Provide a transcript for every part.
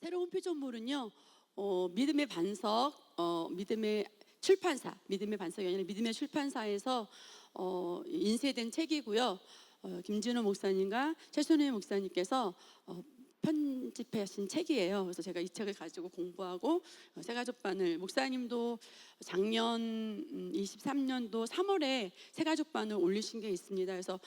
새로운 피조물은요, 믿음의 반석, 믿음의 출판사, 믿음의 반석이 아니라 믿음의 출판사에서 인쇄된 책이고요. 김진호 목사님과 최순희 목사님께서 편집하신 책이에요. 그래서 제가 이 책을 가지고 공부하고 새가족반을, 목사님도 작년 23년도 3월에 새가족반을 올리신 게 있습니다. 그래서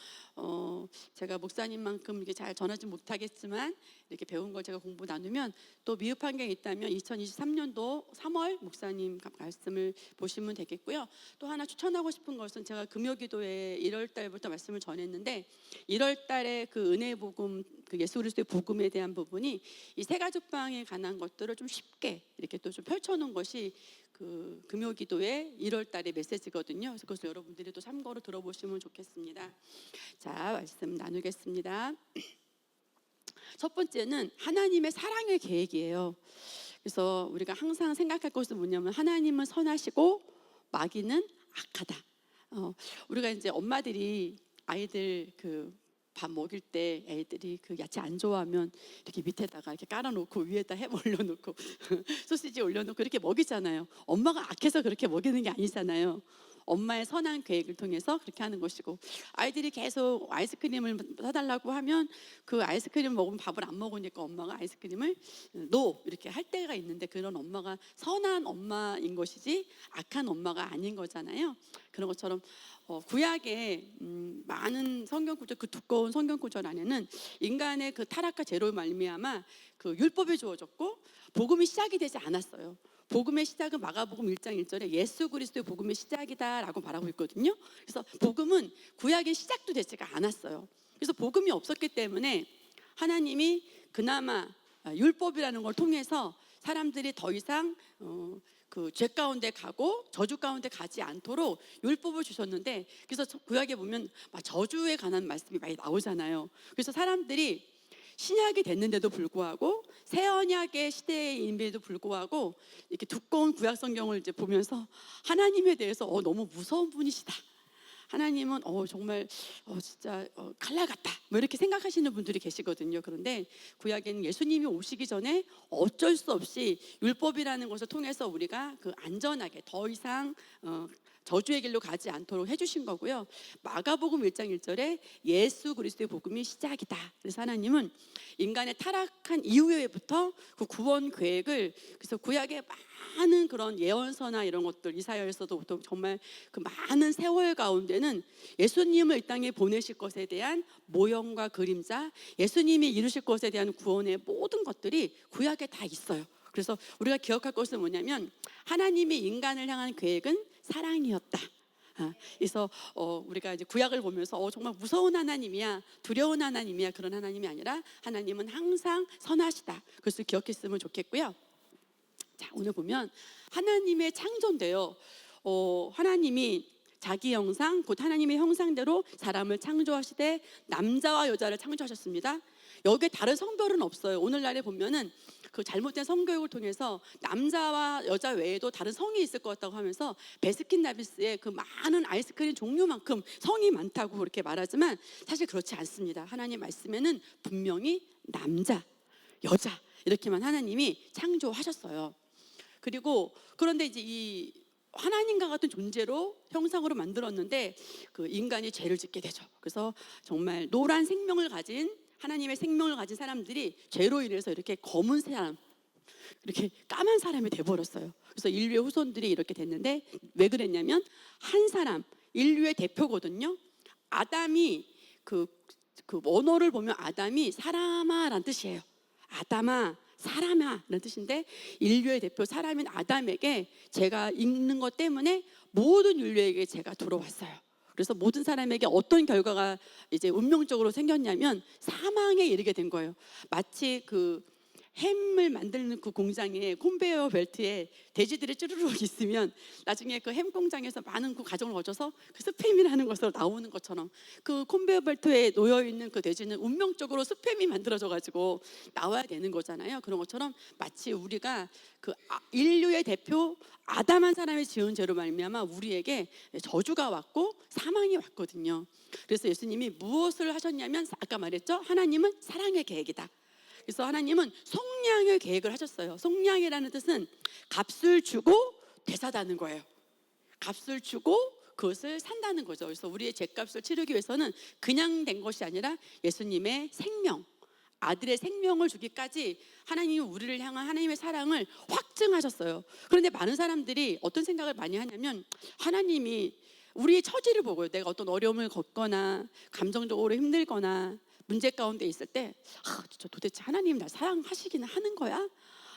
제가 목사님만큼 이렇게 잘 전하지 못하겠지만 이렇게 배운 걸 제가 공부 나누면 또 미흡한 게 있다면 2023년도 3월 목사님 말씀을 보시면 되겠고요. 또 하나 추천하고 싶은 것은 제가 금요기도에 1월 달부터 말씀을 전했는데 1월 달에 그 은혜의 복음, 그 예수 그리스도의 복음에 대한 부분이 이 새가족방에 관한 것들을 좀 쉽게 이렇게 또 좀 펼쳐놓은 것이 그 금요기도의 1월 달의 메시지거든요. 그래서 그것을 여러분들이 또 참고로 들어보시면 좋겠습니다. 자, 말씀 나누겠습니다. 첫 번째는 하나님의 사랑의 계획이에요. 그래서 우리가 항상 생각할 것은 뭐냐면 하나님은 선하시고 마귀는 악하다. 우리가 이제 엄마들이 아이들 밥 먹일 때 애들이 그 야채 안 좋아하면 이렇게 밑에다가 이렇게 깔아놓고 위에다 햄 올려놓고 소시지 올려놓고 이렇게 먹이잖아요. 엄마가 악해서 그렇게 먹이는 게 아니잖아요. 엄마의 선한 계획을 통해서 그렇게 하는 것이고, 아이들이 계속 아이스크림을 사달라고 하면 그 아이스크림 먹으면 밥을 안 먹으니까 엄마가 아이스크림을 노 이렇게 할 때가 있는데, 그런 엄마가 선한 엄마인 것이지 악한 엄마가 아닌 거잖아요. 그런 것처럼 구약의 많은 성경 구절, 그 두꺼운 성경 구절 안에는 인간의 그 타락과 죄로 말미암아 그 율법이 주어졌고 복음이 시작이 되지 않았어요. 복음의 시작은 마가복음 1장 1절에 예수 그리스도의 복음의 시작이다라고 말하고 있거든요. 그래서 복음은 구약의 시작도 되지가 않았어요. 그래서 복음이 없었기 때문에 하나님이 그나마 율법이라는 걸 통해서 사람들이 더 이상 그 죄 가운데 가고 저주 가운데 가지 않도록 율법을 주셨는데, 그래서 구약에 보면 저주에 관한 말씀이 많이 나오잖아요. 그래서 사람들이 신약이 됐는데도 불구하고 새 언약의 시대임에도 불구하고 이렇게 두꺼운 구약 성경을 이제 보면서 하나님에 대해서 너무 무서운 분이시다, 하나님은 정말 진짜 칼날 같다, 뭐 이렇게 생각하시는 분들이 계시거든요. 그런데 구약에는 예수님이 오시기 전에 어쩔 수 없이 율법이라는 것을 통해서 우리가 그 안전하게 더 이상 저주의 길로 가지 않도록 해주신 거고요. 마가복음 1장 1절에 예수 그리스도의 복음이 시작이다. 그래서 하나님은 인간의 타락한 이후에부터 그 구원 계획을, 그래서 구약의 많은 그런 예언서나 이런 것들, 이사야에서도 정말 그 많은 세월 가운데는 예수님을 이 땅에 보내실 것에 대한 모형과 그림자, 예수님이 이루실 것에 대한 구원의 모든 것들이 구약에 다 있어요. 그래서 우리가 기억할 것은 뭐냐면 하나님이 인간을 향한 계획은 사랑이었다. 그래서 우리가 이제 구약을 보면서 정말 무서운 하나님이야, 두려운 하나님이야, 그런 하나님이 아니라 하나님은 항상 선하시다. 그것을 기억했으면 좋겠고요. 자, 오늘 보면 하나님의 창조인데요. 하나님이 자기 형상, 곧 하나님의 형상대로 사람을 창조하시되 남자와 여자를 창조하셨습니다. 여기에 다른 성별은 없어요. 오늘날에 보면은 그 잘못된 성교육을 통해서 남자와 여자 외에도 다른 성이 있을 것 같다고 하면서 베스킨라빈스의 그 많은 아이스크림 종류만큼 성이 많다고 그렇게 말하지만 사실 그렇지 않습니다. 하나님 말씀에는 분명히 남자, 여자 이렇게만 하나님이 창조하셨어요. 그리고 그런데 이제 이 하나님과 같은 존재로 형상으로 만들었는데 그 인간이 죄를 짓게 되죠. 그래서 정말 노란 생명을 가진, 하나님의 생명을 가진 사람들이 죄로 인해서 이렇게 검은 사람, 이렇게 까만 사람이 돼버렸어요. 그래서 인류의 후손들이 이렇게 됐는데, 왜 그랬냐면 한 사람, 인류의 대표거든요. 아담이 그 원어를 보면 아담이 사람아라는 뜻이에요. 아담아, 사람아 라는 뜻인데, 인류의 대표 사람인 아담에게 죄가 있는 것 때문에 모든 인류에게 죄가 들어왔어요. 그래서 모든 사람에게 어떤 결과가 이제 운명적으로 생겼냐면 사망에 이르게 된 거예요. 마치 그 햄을 만드는 그 공장에 컨베이어 벨트에 돼지들이 쭈르륵 있으면 나중에 그 햄 공장에서 많은 그 과정을 거쳐서 그 스팸이라는 것으로 나오는 것처럼, 그 컨베이어 벨트에 놓여 있는 그 돼지는 운명적으로 스팸이 만들어져 가지고 나와야 되는 거잖아요. 그런 것처럼 마치 우리가 그 인류의 대표 아담 한 사람이 지은 죄로 말미암아 우리에게 저주가 왔고 사망이 왔거든요. 그래서 예수님이 무엇을 하셨냐면 아까 말했죠. 하나님은 사랑의 계획이다. 그래서 하나님은 속량의 계획을 하셨어요. 속량이라는 뜻은 값을 주고 되사다는 거예요. 값을 주고 그것을 산다는 거죠. 그래서 우리의 죄값을 치르기 위해서는 그냥 된 것이 아니라 예수님의 생명, 아들의 생명을 주기까지 하나님이 우리를 향한 하나님의 사랑을 확증하셨어요. 그런데 많은 사람들이 어떤 생각을 많이 하냐면, 하나님이 우리의 처지를 보고요, 내가 어떤 어려움을 겪거나 감정적으로 힘들거나 문제 가운데 있을 때 저 도대체 하나님 날 사랑하시기는 하는 거야?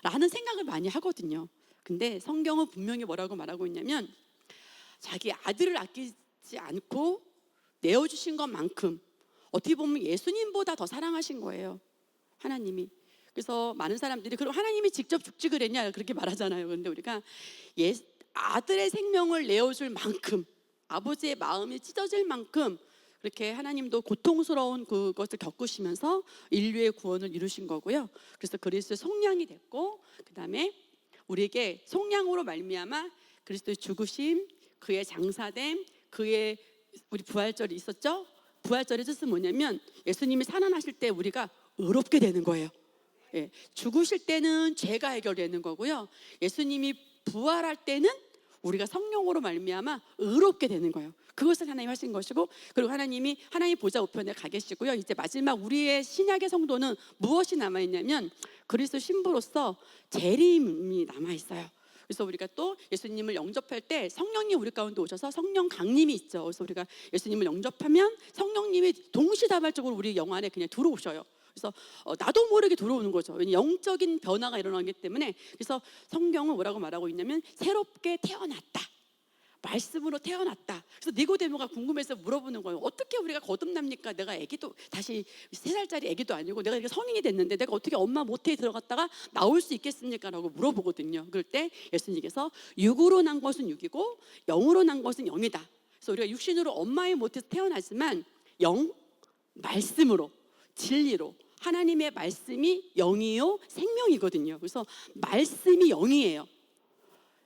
라는 생각을 많이 하거든요. 근데 성경은 분명히 뭐라고 말하고 있냐면, 자기 아들을 아끼지 않고 내어주신 것만큼 어떻게 보면 예수님보다 더 사랑하신 거예요, 하나님이. 그래서 많은 사람들이 그럼 하나님이 직접 죽지 그랬냐 그렇게 말하잖아요. 그런데 우리가 아들의 생명을 내어줄 만큼, 아버지의 마음이 찢어질 만큼 그렇게 하나님도 고통스러운 그것을 겪으시면서 인류의 구원을 이루신 거고요. 그래서 그리스도의 속량이 됐고, 그 다음에 우리에게 속량으로 말미암아 그리스도의 죽으심, 그의 장사됨, 그의 우리 부활절이 있었죠. 부활절의 뜻은 뭐냐면 예수님이 살아나실 때 우리가 의롭게 되는 거예요. 예, 죽으실 때는 죄가 해결되는 거고요. 예수님이 부활할 때는 우리가 성령으로 말미암아 의롭게 되는 거예요. 그것을 하나님 하신 것이고, 그리고 하나님이 하나님 보좌 우편에 가 계시고요. 이제 마지막 우리의 신약의 성도는 무엇이 남아있냐면 그리스도 신부로서 재림이 남아있어요. 그래서 우리가 또 예수님을 영접할 때 성령님 우리 가운데 오셔서 성령 강림이 있죠. 그래서 우리가 예수님을 영접하면 성령님이 동시다발적으로 우리 영 안에 그냥 들어오셔요. 그래서 나도 모르게 들어오는 거죠. 영적인 변화가 일어나기 때문에. 그래서 성경은 뭐라고 말하고 있냐면 새롭게 태어났다, 말씀으로 태어났다. 그래서 니고데모가 궁금해서 물어보는 거예요. 어떻게 우리가 거듭납니까? 내가 아기도 다시 3살짜리 아기도 아니고 내가 이렇게 성인이 됐는데 내가 어떻게 엄마 모태에 들어갔다가 나올 수 있겠습니까? 라고 물어보거든요. 그럴 때 예수님께서 육으로 난 것은 육이고 영으로 난 것은 영이다. 그래서 우리가 육신으로 엄마의 모태에서 태어나지만 영, 말씀으로, 진리로, 하나님의 말씀이 영이요 생명이거든요. 그래서 말씀이 영이에요.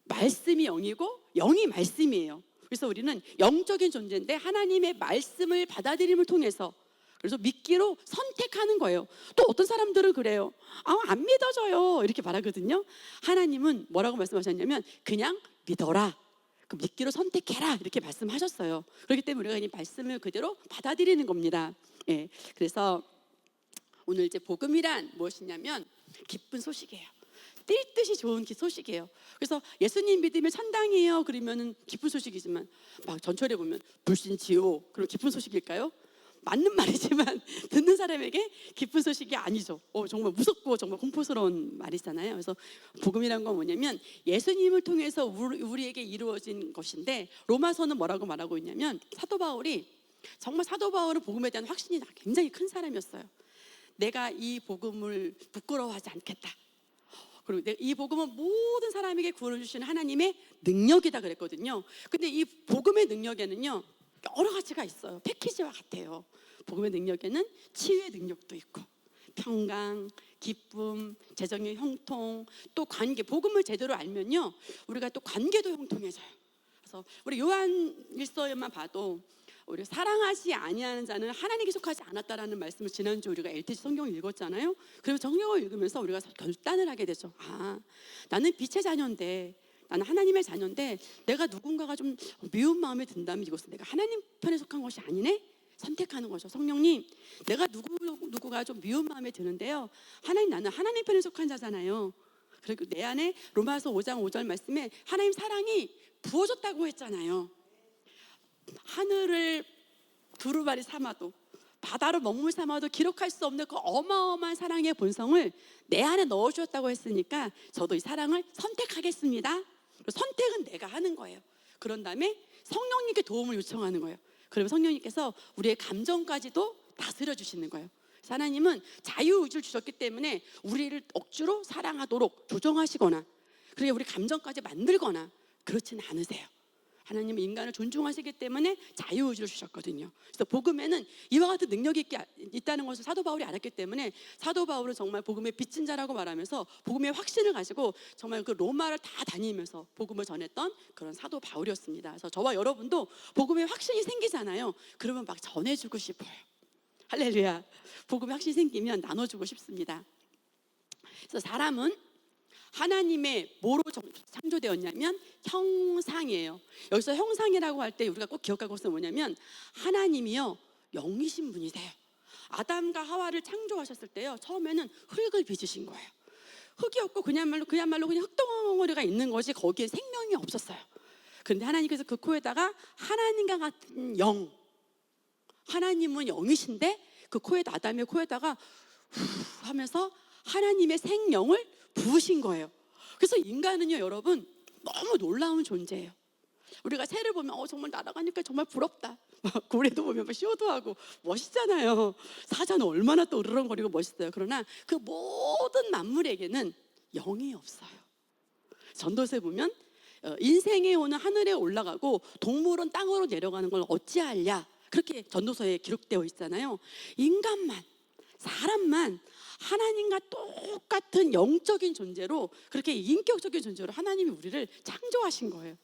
말씀이 영이고 영이 말씀이에요. 그래서 우리는 영적인 존재인데 하나님의 말씀을 받아들임을 통해서, 그래서 믿기로 선택하는 거예요. 또 어떤 사람들은 그래요. 안 믿어져요 이렇게 말하거든요. 하나님은 뭐라고 말씀하셨냐면 그냥 믿어라, 그 믿기로 선택해라 이렇게 말씀하셨어요. 그렇기 때문에 우리가 이 말씀을 그대로 받아들이는 겁니다. 예, 그래서 오늘 이제 복음이란 무엇이냐면 기쁜 소식이에요. 뛸 듯이 좋은 소식이에요. 그래서 예수님 믿으면 천당이에요 그러면은 기쁜 소식이지만, 막 전철에 보면 불신 지옥, 그럼 기쁜 소식일까요? 맞는 말이지만 듣는 사람에게 기쁜 소식이 아니죠. 정말 무섭고 정말 공포스러운 말이잖아요. 그래서 복음이란 건 뭐냐면 예수님을 통해서 우리에게 이루어진 것인데, 로마서는 뭐라고 말하고 있냐면 사도 바울이, 정말 사도 바울은 복음에 대한 확신이 굉장히 큰 사람이었어요. 내가 이 복음을 부끄러워하지 않겠다. 그리고 이 복음은 모든 사람에게 구원을 주시는 하나님의 능력이다 그랬거든요. 근데 이 복음의 능력에는요 여러 가지가 있어요. 패키지와 같아요. 복음의 능력에는 치유의 능력도 있고 평강, 기쁨, 재정의 형통, 또 관계. 복음을 제대로 알면요 우리가 또 관계도 형통해져요. 그래서 우리 요한일서에만 봐도 우리 사랑하지 아니하는 자는 하나님께 속하지 않았다라는 말씀을 지난주 우리가 LTC 성경을 읽었잖아요. 그러면 성경을 읽으면서 우리가 결단을 하게 되죠. 나는 빛의 자녀인데, 나는 하나님의 자녀인데 내가 누군가가 좀 미운 마음이 든다면 이것은 내가 하나님 편에 속한 것이 아니네? 선택하는 거죠. 성령님, 내가 누구가 좀 미운 마음에 드는데요, 하나님, 나는 하나님 편에 속한 자잖아요. 그리고 내 안에 로마서 5장 5절 말씀에 하나님 사랑이 부어졌다고 했잖아요. 하늘을 두루마리 삼아도 바다로 먹물 삼아도 기록할 수 없는 그 어마어마한 사랑의 본성을 내 안에 넣어주었다고 했으니까 저도 이 사랑을 선택하겠습니다. 선택은 내가 하는 거예요. 그런 다음에 성령님께 도움을 요청하는 거예요. 그러면 성령님께서 우리의 감정까지도 다스려 주시는 거예요. 하나님은 자유의지를 주셨기 때문에 우리를 억지로 사랑하도록 조정하시거나 그렇게 우리 감정까지 만들거나 그렇지는 않으세요. 하나님은 인간을 존중하시기 때문에 자유의지를 주셨거든요. 그래서 복음에는 이와 같은 능력이 있다는 것을 사도 바울이 알았기 때문에 사도 바울은 정말 복음의 빚진 자라고 말하면서 복음의 확신을 가지고 정말 그 로마를 다 다니면서 복음을 전했던 그런 사도 바울이었습니다. 그래서 저와 여러분도 복음의 확신이 생기잖아요. 그러면 막 전해주고 싶어요. 할렐루야. 복음의 확신이 생기면 나눠주고 싶습니다. 그래서 사람은 하나님의 뭐로 창조되었냐면 형상이에요. 여기서 형상이라고 할 때 우리가 꼭 기억할 것은 뭐냐면 하나님이요 영이신 분이세요. 아담과 하와를 창조하셨을 때요 처음에는 흙을 빚으신 거예요. 흙이었고 그야말로 그냥 흙덩어리가 있는 것이 거기에 생명이 없었어요. 그런데 하나님께서 그 코에다가 하나님과 같은 영, 하나님은 영이신데 그 코에다 아담의 코에다가 후 하면서 하나님의 생명을 부으신 거예요. 그래서 인간은요 여러분 너무 놀라운 존재예요. 우리가 새를 보면 정말 날아가니까 정말 부럽다. 고래도 보면 쇼도 하고 멋있잖아요. 사자는 얼마나 또 으르렁거리고 멋있어요. 그러나 그 모든 만물에게는 영이 없어요. 전도서에 보면 인생에 오는 하늘에 올라가고 동물은 땅으로 내려가는 걸 어찌하랴 그렇게 전도서에 기록되어 있잖아요. 인간만, 사람만 하나님과 똑같은 영적인 존재로 그렇게 인격적인 존재로 하나님이 우리를 창조하신 거예요.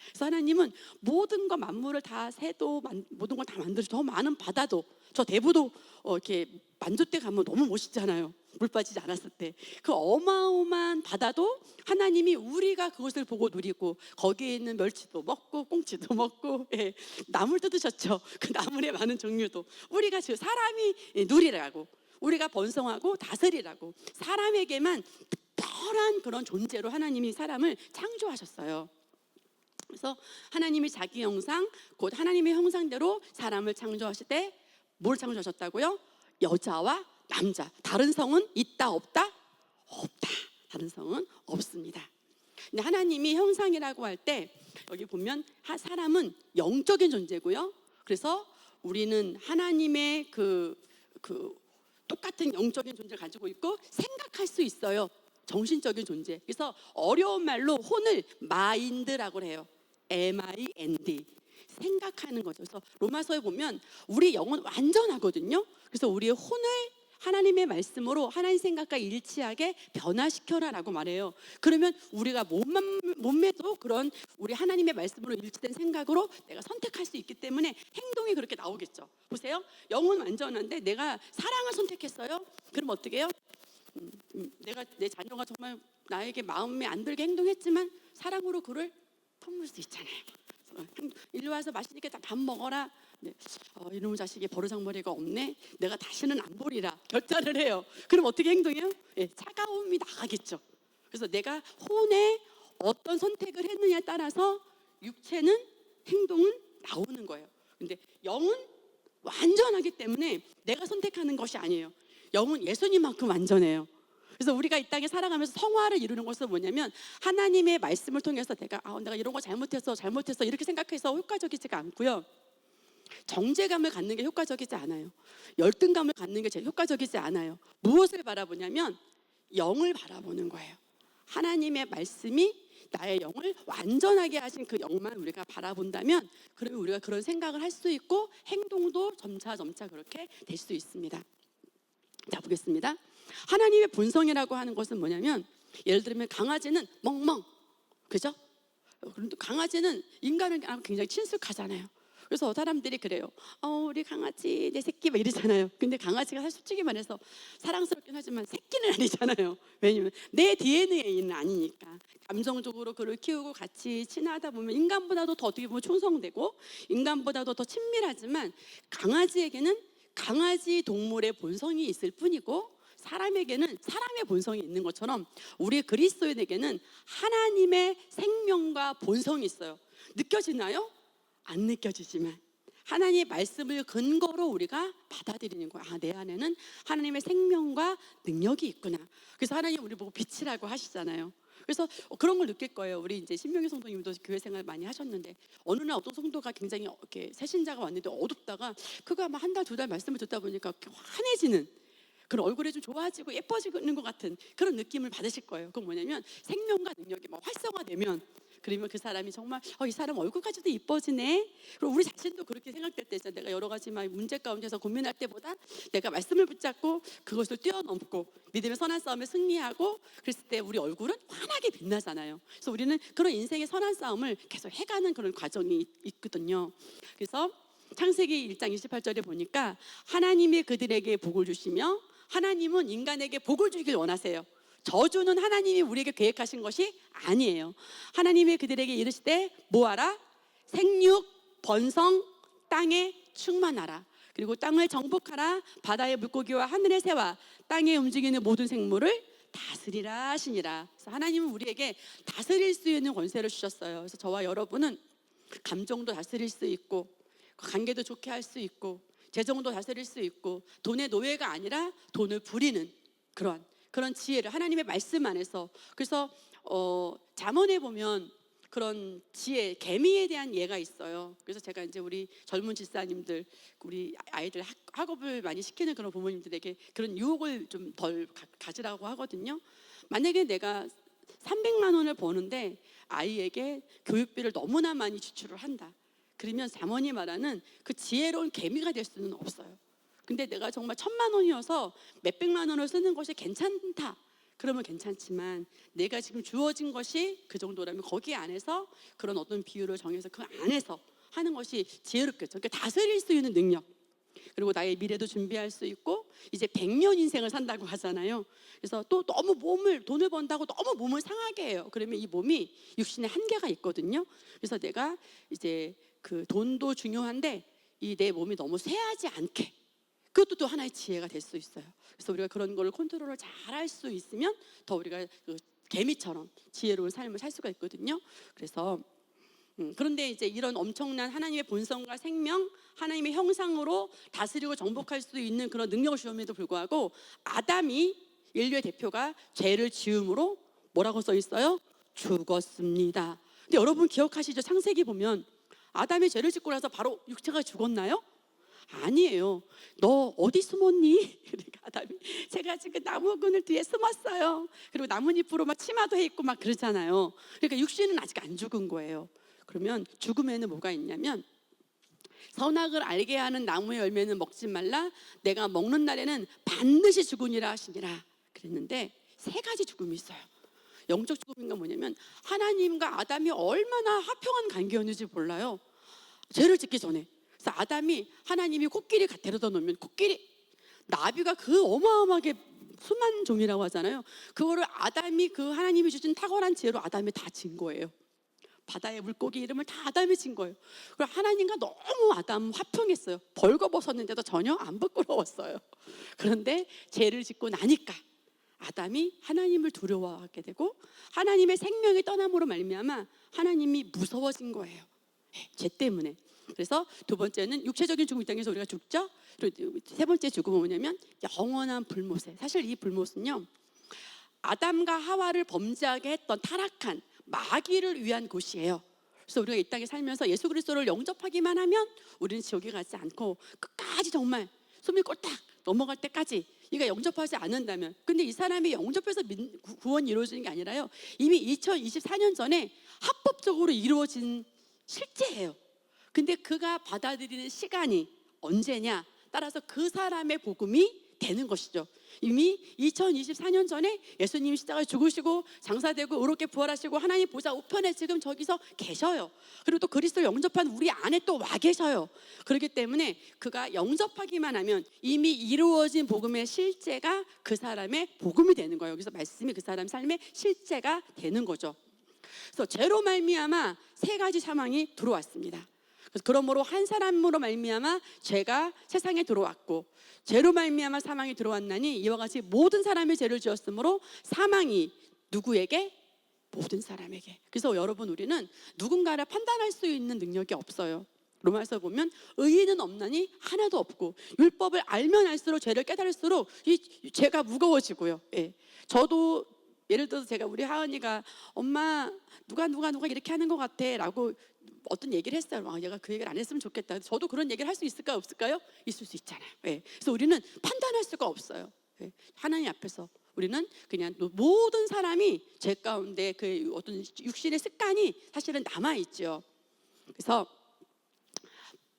그래서 하나님은 모든 것 만물을 다 새도 모든 걸 다 만들어서 더 많은 바다도 저 대부도 이렇게 만조 때 가면 너무 멋있잖아요. 물 빠지지 않았을 때 그 어마어마한 바다도 하나님이 우리가 그것을 보고 누리고 거기에 있는 멸치도 먹고 꽁치도 먹고 나물 뜯으셨죠. 그 나물의 많은 종류도 우리가 사람이 누리라고 우리가 번성하고 다스리라고 사람에게만 특별한 그런 존재로 하나님이 사람을 창조하셨어요. 그래서 하나님이 자기 형상 곧 하나님의 형상대로 사람을 창조하실 때 뭘 창조하셨다고요? 여자와 남자. 다른 성은 있다 없다? 없다. 다른 성은 없습니다. 근데 하나님이 형상이라고 할 때 여기 보면 사람은 영적인 존재고요. 그래서 우리는 하나님의 그 똑같은 영적인 존재를 가지고 있고 생각할 수 있어요. 정신적인 존재. 그래서 어려운 말로 혼을 마인드라고 해요. M-I-N-D. 생각하는 거죠. 그래서 로마서에 보면 우리 영은 완전하거든요. 그래서 우리의 혼을 하나님의 말씀으로 하나님 생각과 일치하게 변화시켜라라고 말해요. 그러면 우리가 몸매도 그런 우리 하나님의 말씀으로 일치된 생각으로 내가 선택할 수 있기 때문에 행동이 그렇게 나오겠죠. 보세요. 영은 완전한데 내가 사랑을 선택했어요. 그럼 어떻게 해요? 내가 내 자녀가 정말 나에게 마음에 안 들게 행동했지만 사랑으로 그를 품을 수 있잖아요. 일로 와서 맛있게 밥 먹어라. 네. 이놈의 자식이 버르장머리가 없네. 내가 다시는 안 보리라 결단을 해요. 그럼 어떻게 행동해요? 차가움이 나가겠죠. 그래서 내가 혼에 어떤 선택을 했느냐에 따라서 육체는 행동은 나오는 거예요. 근데 영은 완전하기 때문에 내가 선택하는 것이 아니에요. 영은 예수님만큼 완전해요. 그래서 우리가 이 땅에 살아가면서 성화를 이루는 것은 뭐냐면 하나님의 말씀을 통해서 내가 이런 거 잘못했어 이렇게 생각해서 효과적이지가 않고요. 정죄감을 갖는 게 효과적이지 않아요. 열등감을 갖는 게 제일 효과적이지 않아요. 무엇을 바라보냐면 영을 바라보는 거예요. 하나님의 말씀이 나의 영을 완전하게 하신 그 영만 우리가 바라본다면 그러면 우리가 그런 생각을 할 수 있고 행동도 점차 그렇게 될 수 있습니다. 자, 보겠습니다. 하나님의 본성이라고 하는 것은 뭐냐면 예를 들면 강아지는 멍멍, 그죠? 그런데 강아지는 인간은 굉장히 친숙하잖아요. 그래서 사람들이 그래요. 우리 강아지 내 새끼 막 이러잖아요. 근데 강아지가 사실 솔직히 말해서 사랑스럽긴 하지만 새끼는 아니잖아요. 왜냐면 내 DNA는 아니니까. 감정적으로 그를 키우고 같이 친하다 보면 인간보다도 더 어떻게 보면 충성되고 인간보다도 더 친밀하지만 강아지에게는 강아지 동물의 본성이 있을 뿐이고 사람에게는 사람의 본성이 있는 것처럼 우리 그리스도인에게는 하나님의 생명과 본성이 있어요. 느껴지나요? 안 느껴지지만 하나님의 말씀을 근거로 우리가 받아들이는 거야. 내 안에는 하나님의 생명과 능력이 있구나. 그래서 하나님 우리 보고 빛이라고 하시잖아요. 그래서 그런 걸 느낄 거예요. 우리 이제 신명희 성도님도 교회 생활 많이 하셨는데 어느 날 어떤 성도가 굉장히 이렇게 새신자가 왔는데 어둡다가 그거 아마 한 달, 두 달 말씀을 듣다 보니까 환해지는 그런 얼굴이 좀 좋아지고 예뻐지는 것 같은 그런 느낌을 받으실 거예요. 그건 뭐냐면 생명과 능력이 막 활성화되면 그러면 그 사람이 정말 이 사람 얼굴까지도 이뻐지네. 그리고 우리 자신도 그렇게 생각될 때 있잖아요. 내가 여러 가지 막 문제 가운데서 고민할 때보다 내가 말씀을 붙잡고 그것을 뛰어넘고 믿음의 선한 싸움에 승리하고 그랬을 때 우리 얼굴은 환하게 빛나잖아요. 그래서 우리는 그런 인생의 선한 싸움을 계속 해가는 그런 과정이 있거든요. 그래서 창세기 1장 28절에 보니까 하나님이 그들에게 복을 주시며 하나님은 인간에게 복을 주길 원하세요. 저주는 하나님이 우리에게 계획하신 것이 아니에요. 하나님이 그들에게 이르시되 뭐하라? 생육, 번성, 땅에 충만하라. 그리고 땅을 정복하라. 바다의 물고기와 하늘의 새와 땅에 움직이는 모든 생물을 다스리라 하시니라. 그래서 하나님은 우리에게 다스릴 수 있는 권세를 주셨어요. 그래서 저와 여러분은 감정도 다스릴 수 있고, 관계도 좋게 할 수 있고, 재정도 다스릴 수 있고, 돈의 노예가 아니라 돈을 부리는 그런 지혜를 하나님의 말씀 안에서. 그래서 잠언에 보면 그런 지혜, 계미에 대한 예가 있어요. 그래서 제가 이제 우리 젊은 집사님들, 우리 아이들 학업을 많이 시키는 그런 부모님들에게 그런 유혹을 좀 덜 가지라고 하거든요. 만약에 내가 300만 원을 버는데 아이에게 교육비를 너무나 많이 지출을 한다. 그러면 잠언이 말하는 그 지혜로운 계미가 될 수는 없어요. 근데 내가 정말 1,000만 원이어서 몇백만 원을 쓰는 것이 괜찮다. 그러면 괜찮지만 내가 지금 주어진 것이 그 정도라면 거기 안에서 그런 어떤 비율을 정해서 그 안에서 하는 것이 지혜롭겠죠. 그러니까 다스릴 수 있는 능력. 그리고 나의 미래도 준비할 수 있고, 이제 100년 인생을 산다고 하잖아요. 그래서 또 너무 돈을 번다고 너무 몸을 상하게 해요. 그러면 이 몸이 육신의 한계가 있거든요. 그래서 내가 이제 그 돈도 중요한데 이 내 몸이 너무 쇠하지 않게, 그것도 또 하나의 지혜가 될 수 있어요. 그래서 우리가 그런 거를 컨트롤을 잘 할 수 있으면 더 우리가 그 개미처럼 지혜로운 삶을 살 수가 있거든요. 그래서 그런데 이제 이런 엄청난 하나님의 본성과 생명, 하나님의 형상으로 다스리고 정복할 수 있는 그런 능력을 주었음에도 불구하고 아담이, 인류의 대표가 죄를 지음으로 뭐라고 써 있어요? 죽었습니다. 근데 여러분 기억하시죠? 창세기 보면 아담이 죄를 짓고 나서 바로 육체가 죽었나요? 아니에요. 너 어디 숨었니? 그러니까 아담이, 제가 지금 나무 그늘 뒤에 숨었어요. 그리고 나뭇잎으로 막 치마도 해 입고 막 그러잖아요. 그러니까 육신은 아직 안 죽은 거예요. 그러면 죽음에는 뭐가 있냐면, 선악을 알게 하는 나무의 열매는 먹지 말라. 내가 먹는 날에는 반드시 죽으리라 하시니라. 그랬는데 세 가지 죽음이 있어요. 영적 죽음인가 뭐냐면, 하나님과 아담이 얼마나 화평한 관계였는지 몰라요. 죄를 짓기 전에. 그래서 아담이, 하나님이 코끼리 데려다 놓으면 코끼리, 나비가 그 어마어마하게 수만 종이라고 하잖아요. 그거를 아담이, 그 하나님이 주신 탁월한 지혜로 아담이 다 진 거예요. 바다의 물고기 이름을 다 아담이 진 거예요. 그리고 하나님과 너무 아담 화평했어요. 벌거벗었는데도 전혀 안 부끄러웠어요. 그런데 죄를 짓고 나니까 아담이 하나님을 두려워하게 되고, 하나님의 생명이 떠남으로 말미암아 하나님이 무서워진 거예요. 죄 때문에. 그래서 두 번째는 육체적인 죽음이 땅에서 우리가 죽죠. 그리고 세 번째 죽음은 뭐냐면 영원한 불못에. 사실 이 불못은요, 아담과 하와를 범죄하게 했던 타락한 마귀를 위한 곳이에요. 그래서 우리가 이 땅에 살면서 예수 그리스도를 영접하기만 하면 우리는 지옥에 가지 않고 끝까지 정말 숨이 꼴딱 넘어갈 때까지, 이가 영접하지 않는다면, 근데 이 사람이 영접해서 구원이 이루어지는 게 아니라요, 이미 2024년 전에 합법적으로 이루어진 실제예요. 근데 그가 받아들이는 시간이 언제냐 따라서 그 사람의 복음이 되는 것이죠. 이미 2024년 전에 예수님이 십자가에 죽으시고 장사되고 의롭게 부활하시고 하나님 보좌 우편에 지금 저기서 계셔요. 그리고 또 그리스도를 영접한 우리 안에 또 와 계셔요. 그렇기 때문에 그가 영접하기만 하면 이미 이루어진 복음의 실제가 그 사람의 복음이 되는 거예요. 그래서 말씀이 그 사람 삶의 실제가 되는 거죠. 그래서 죄로 말미암아 세 가지 사망이 들어왔습니다. 그래서 그러므로 한 사람으로 말미암아 죄가 세상에 들어왔고, 죄로 말미암아 사망이 들어왔나니 이와 같이 모든 사람이 죄를 지었으므로 사망이 누구에게? 모든 사람에게. 그래서 여러분, 우리는 누군가를 판단할 수 있는 능력이 없어요. 로마서 보면 의인은 없나니 하나도 없고, 율법을 알면 알수록 죄를 깨달을수록 이 죄가 무거워지고요. 예. 저도 예를 들어서 제가 우리 하은이가 엄마 누가 이렇게 하는 것 같아 라고 어떤 얘기를 했어요. 얘가 그 얘기를 안 했으면 좋겠다. 저도 그런 얘기를 할 수 있을까요? 없을까요? 있을 수 있잖아요. 예. 그래서 우리는 판단할 수가 없어요. 예. 하나님 앞에서 우리는 그냥 모든 사람이 죄 가운데 그 어떤 육신의 습관이 사실은 남아있죠. 그래서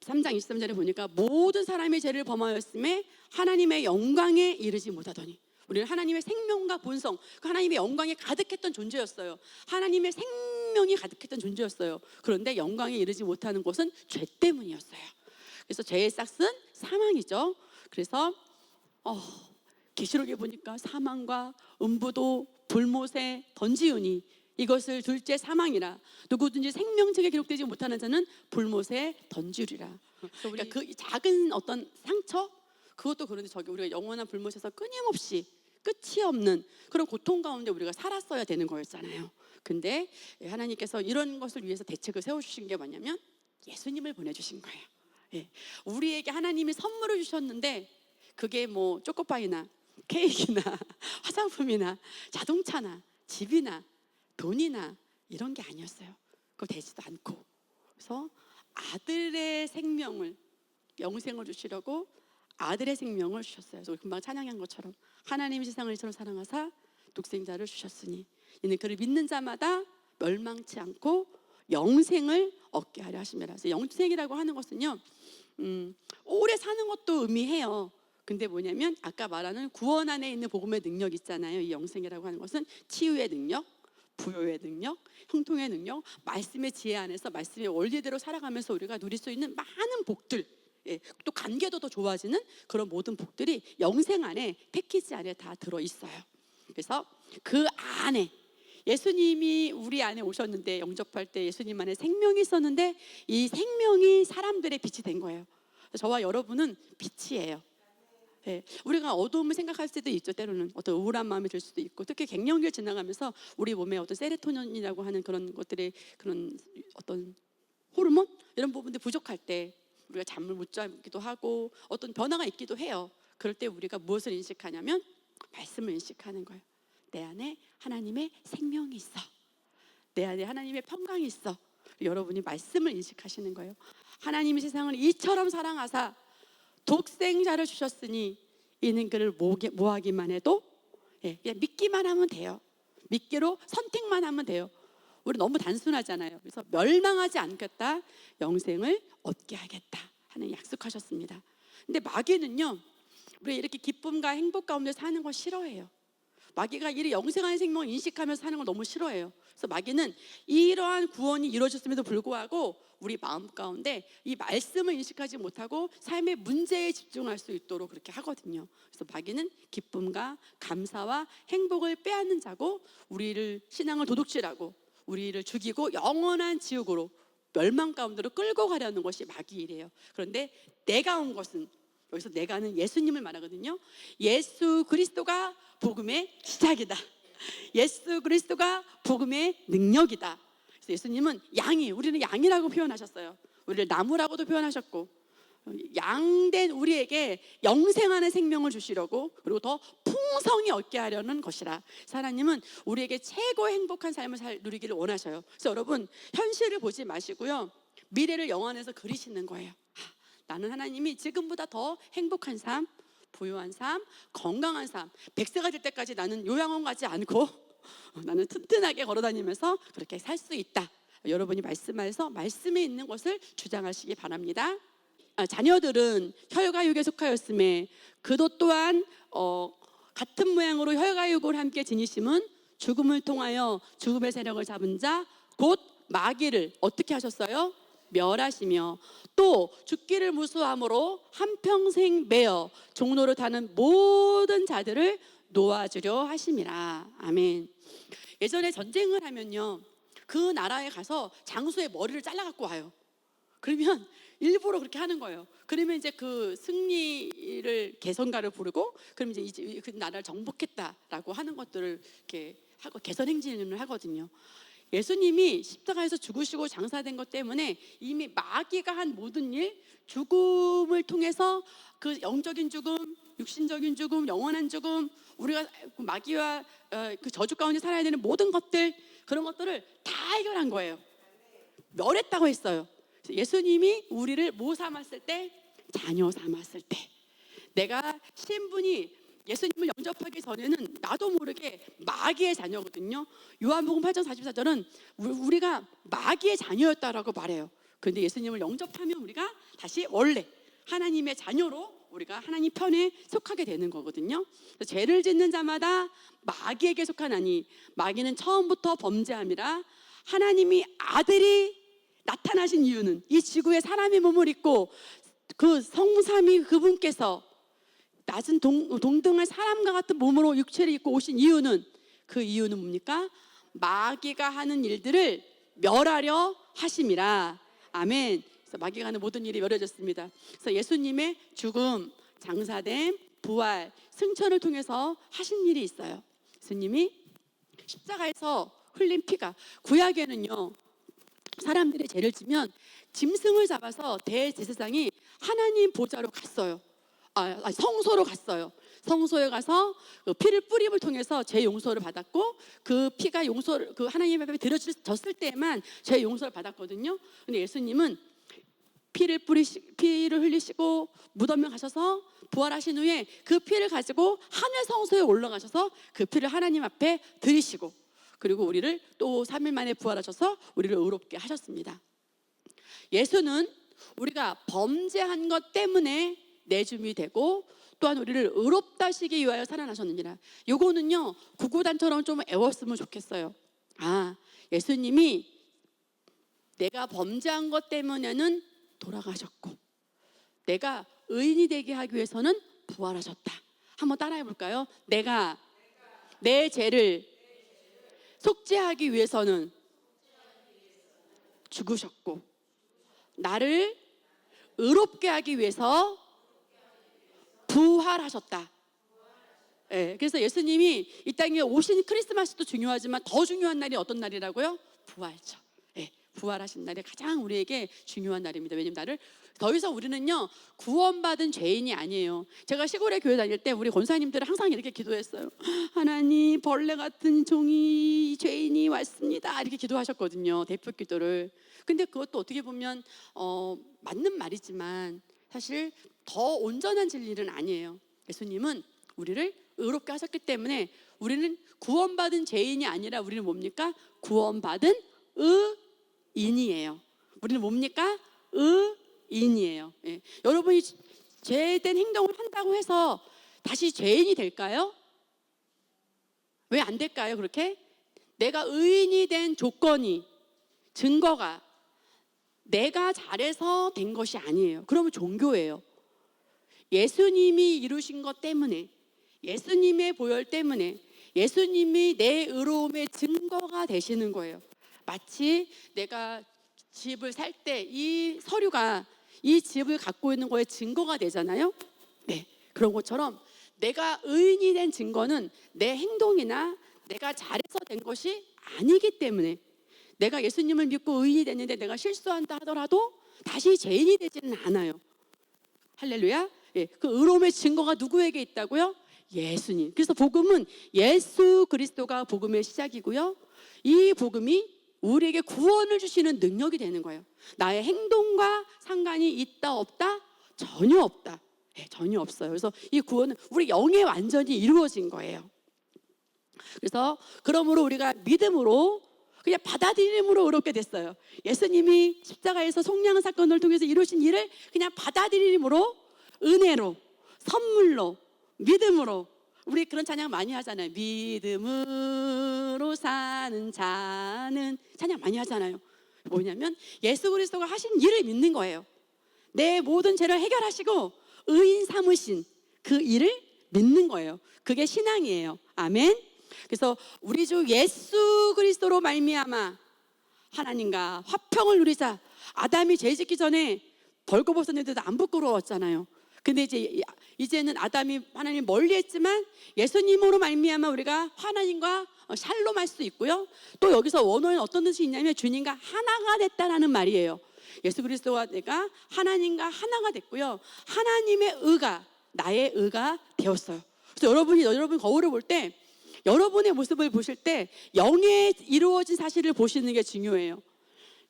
3장 23절에 보니까 모든 사람이 죄를 범하였음에 하나님의 영광에 이르지 못하더니, 우리는 하나님의 생명과 본성, 그 하나님의 영광이 가득했던 존재였어요. 하나님의 생명이 가득했던 존재였어요. 그런데 영광에 이르지 못하는 것은 죄 때문이었어요. 그래서 죄의 싹은 사망이죠. 그래서 계시록에 보니까 사망과 음부도 불못에 던지우니 이것을 둘째 사망이라 누구든지 생명책에 기록되지 못하는 자는 불못에 던지리라. 그러니까 그 작은 어떤 상처, 그것도 그런데 저기 우리가 영원한 불못에서 끊임없이 끝이 없는 그런 고통 가운데 우리가 살았어야 되는 거였잖아요. 근데 하나님께서 이런 것을 위해서 대책을 세워주신 게 뭐냐면 예수님을 보내주신 거예요. 예. 우리에게 하나님이 선물을 주셨는데 그게 뭐 초코파이나 케이크나 화장품이나 자동차나 집이나 돈이나 이런 게 아니었어요. 그거 되지도 않고. 그래서 아들의 생명을, 영생을 주시려고 아들의 생명을 주셨어요. 그래서 우리 금방 찬양한 것처럼 하나님이 세상을 이처럼 사랑하사 독생자를 주셨으니 이는 그를 믿는 자마다 멸망치 않고 영생을 얻게 하려 하심이라. 그래서 영생이라고 하는 것은요, 오래 사는 것도 의미해요. 근데 뭐냐면 아까 말하는 구원 안에 있는 복음의 능력 있잖아요. 이 영생이라고 하는 것은 치유의 능력, 부요의 능력, 형통의 능력, 말씀의 지혜 안에서 말씀의 원리대로 살아가면서 우리가 누릴 수 있는 많은 복들, 또 관계도 더 좋아지는 그런 모든 복들이 영생 안에, 패키지 안에 다 들어있어요. 그래서 그 안에 예수님이 우리 안에 오셨는데, 영접할 때 예수님 안에 생명이 있었는데 이 생명이 사람들의 빛이 된 거예요. 저와 여러분은 빛이에요. 우리가 어두움을 생각할 수도 있죠. 때로는 어떤 우울한 마음이 들 수도 있고, 특히 갱년기를 지나가면서 우리 몸에 어떤 세로토닌이라고 하는 그런 것들의 그런 어떤 호르몬 이런 부분들이 부족할 때 우리가 잠을 못 자기도 하고 어떤 변화가 있기도 해요. 그럴 때 우리가 무엇을 인식하냐면 말씀을 인식하는 거예요. 내 안에 하나님의 생명이 있어. 내 안에 하나님의 평강이 있어. 여러분이 말씀을 인식하시는 거예요. 하나님이 세상을 이처럼 사랑하사 독생자를 주셨으니 이는 그를 모하기만 해도 그냥 믿기만 하면 돼요. 믿기로 선택만 하면 돼요. 우리 너무 단순하잖아요. 그래서 멸망하지 않겠다, 영생을 얻게 하겠다 하는 약속하셨습니다. 근데 마귀는요, 우리 이렇게 기쁨과 행복 가운데 사는 거 싫어해요. 마귀가 이 영생하는 생명을 인식하면서 사는 걸 너무 싫어해요. 그래서 마귀는 이러한 구원이 이루어졌음에도 불구하고 우리 마음 가운데 이 말씀을 인식하지 못하고 삶의 문제에 집중할 수 있도록 그렇게 하거든요. 그래서 마귀는 기쁨과 감사와 행복을 빼앗는 자고, 우리를 신앙을 도둑질하고 우리를 죽이고 영원한 지옥으로, 멸망 가운데로 끌고 가려는 것이 마귀 일이에요. 그런데 내가 온 것은, 여기서 내가는 예수님을 말하거든요. 예수 그리스도가 복음의 시작이다. 예수 그리스도가 복음의 능력이다. 그래서 예수님은 우리는 양이라고 표현하셨어요. 우리를 나무라고도 표현하셨고, 양된 우리에게 영생하는 생명을 주시려고, 그리고 더 풍성히 얻게 하려는 것이라. 하나님은 우리에게 최고 행복한 삶을 누리기를 원하셔요. 그래서 여러분, 현실을 보지 마시고요, 미래를 영안에서 그리시는 거예요. 나는 하나님이 지금보다 더 행복한 삶, 부유한 삶, 건강한 삶, 100세가 될 때까지 나는 요양원 가지 않고 나는 튼튼하게 걸어다니면서 그렇게 살 수 있다. 여러분이 말씀에서 말씀에 있는 것을 주장하시기 바랍니다. 자녀들은 혈과육에 속하였음에 그도 또한 같은 모양으로 혈과육을 함께 지니심은 죽음을 통하여 죽음의 세력을 잡은 자 곧 마귀를 어떻게 하셨어요? 멸하시며 또 죽기를 무수함으로 한평생 매어 종로를 타는 모든 자들을 놓아주려 하심이라. 아멘. 예전에 전쟁을 하면요, 그 나라에 가서 장수의 머리를 잘라갖고 와요. 그러면 일부러 그렇게 하는 거예요. 그러면 이제 그 승리를 개선가를 부르고, 그러면 이제 그 나라를 정복했다라고 하는 것들을 이렇게 하고 개선 행진을 하거든요. 예수님이 십자가에서 죽으시고 장사된 것 때문에 이미 마귀가 한 모든 일, 죽음을 통해서 그 영적인 죽음, 육신적인 죽음, 영원한 죽음, 우리가 마귀와 그 저주 가운데 살아야 되는 모든 것들, 그런 것들을 다 해결한 거예요. 멸했다고 했어요. 예수님이 우리를 뭐 삼았을 때? 자녀 삼았을 때. 내가 신분이 예수님을 영접하기 전에는 나도 모르게 마귀의 자녀거든요. 요한복음 8장 44절은 우리가 마귀의 자녀였다라고 말해요. 그런데 예수님을 영접하면 우리가 다시 원래 하나님의 자녀로, 우리가 하나님 편에 속하게 되는 거거든요. 죄를 짓는 자마다 마귀에게 속하나니 마귀는 처음부터 범죄함이라. 하나님이 아들이 나타나신 이유는 이 지구에 사람의 몸을 입고 그 성삼위 그분께서 낮은 동등한 사람과 같은 몸으로 육체를 입고 오신 이유는, 그 이유는 뭡니까? 마귀가 하는 일들을 멸하려 하심이라. 아멘. 그래서 마귀가 하는 모든 일이 멸해졌습니다. 그래서 예수님의 죽음, 장사됨, 부활, 승천을 통해서 하신 일이 있어요. 예수님이 십자가에서 흘린 피가, 구약에는요 사람들이 죄를 지면 짐승을 잡아서 대제사장이 하나님 보좌로 갔어요. 성소로 갔어요. 성소에 가서 그 피를 뿌림을 통해서 죄 용서를 받았고, 그 피가 용서를, 그 하나님 앞에 드려졌을 때만 죄 용서를 받았거든요. 근데 예수님은 피를 흘리시고 무덤에 가셔서 부활하신 후에 그 피를 가지고 하늘 성소에 올라가셔서 그 피를 하나님 앞에 드리시고, 그리고 우리를 또 3일 만에 부활하셔서 우리를 의롭게 하셨습니다. 예수는 우리가 범죄한 것 때문에 내줌이 되고, 또한 우리를 의롭다 하시기 위하여 살아나셨느니라. 요거는요 구구단처럼 좀 애웠으면 좋겠어요. 예수님이 내가 범죄한 것 때문에는 돌아가셨고, 내가 의인이 되게 하기 위해서는 부활하셨다. 한번 따라해 볼까요? 내가 내 죄를 속죄하기 위해서는 죽으셨고, 나를 의롭게 하기 위해서 부활하셨다. 그래서 예수님이 이 땅에 오신 크리스마스도 중요하지만 더 중요한 날이 어떤 날이라고요? 부활절. 부활하신 날이 가장 우리에게 중요한 날입니다. 왜냐하면 나를 더 이상 우리는요 구원받은 죄인이 아니에요. 제가 시골에 교회 다닐 때 우리 권사님들은 항상 이렇게 기도했어요. 하나님, 벌레 같은 종이 죄인이 왔습니다, 이렇게 기도하셨거든요, 대표 기도를. 근데 그것도 어떻게 보면 맞는 말이지만 사실 더 온전한 진리는 아니에요. 예수님은 우리를 의롭게 하셨기 때문에 우리는 구원받은 죄인이 아니라 우리는 뭡니까? 구원받은 의인이에요. 우리는 뭡니까? 의인이에요. 여러분이 죄된 행동을 한다고 해서 다시 죄인이 될까요? 왜 안 될까요? 그렇게 내가 의인이 된 조건이, 증거가 내가 잘해서 된 것이 아니에요. 그러면 종교예요. 예수님이 이루신 것 때문에, 예수님의 보혈 때문에, 예수님이 내 의로움의 증거가 되시는 거예요. 마치 내가 집을 살 때 이 서류가 이 집을 갖고 있는 거에 증거가 되잖아요. 그런 것처럼 내가 의인이 된 증거는 내 행동이나 내가 잘해서 된 것이 아니기 때문에, 내가 예수님을 믿고 의인이 됐는데 내가 실수한다 하더라도 다시 죄인이 되지는 않아요. 할렐루야. 그 의로움의 증거가 누구에게 있다고요? 예수님. 그래서 복음은 예수 그리스도가 복음의 시작이고요, 이 복음이 우리에게 구원을 주시는 능력이 되는 거예요. 나의 행동과 상관이 있다 없다? 전혀 없다. 전혀 없어요. 그래서 이 구원은 우리 영에 완전히 이루어진 거예요. 그래서 그러므로 우리가 믿음으로, 그냥 받아들임으로 의롭게 됐어요. 예수님이 십자가에서 속량 사건을 통해서 이루신 일을 그냥 받아들임으로, 은혜로, 선물로, 믿음으로. 우리 그런 찬양 많이 하잖아요. 믿음으로 사는 자는, 찬양 많이 하잖아요. 뭐냐면 예수 그리스도가 하신 일을 믿는 거예요. 내 모든 죄를 해결하시고 의인 삼으신 그 일을 믿는 거예요. 그게 신앙이에요. 아멘. 그래서 우리 주 예수 그리스도로 말미암아 하나님과 화평을 누리자. 아담이 죄 짓기 전에 벌거벗었는데도 안 부끄러웠잖아요. 근데 이제는 아담이 하나님 멀리했지만 예수님으로 말미암아 우리가 하나님과 샬롬할 수 있고요. 또 여기서 원어는 어떤 뜻이 있냐면 주님과 하나가 됐다라는 말이에요. 예수 그리스도와 내가 하나님과 하나가 됐고요, 하나님의 의가 나의 의가 되었어요. 그래서 여러분 거울을 볼 때, 여러분의 모습을 보실 때 영에 이루어진 사실을 보시는 게 중요해요.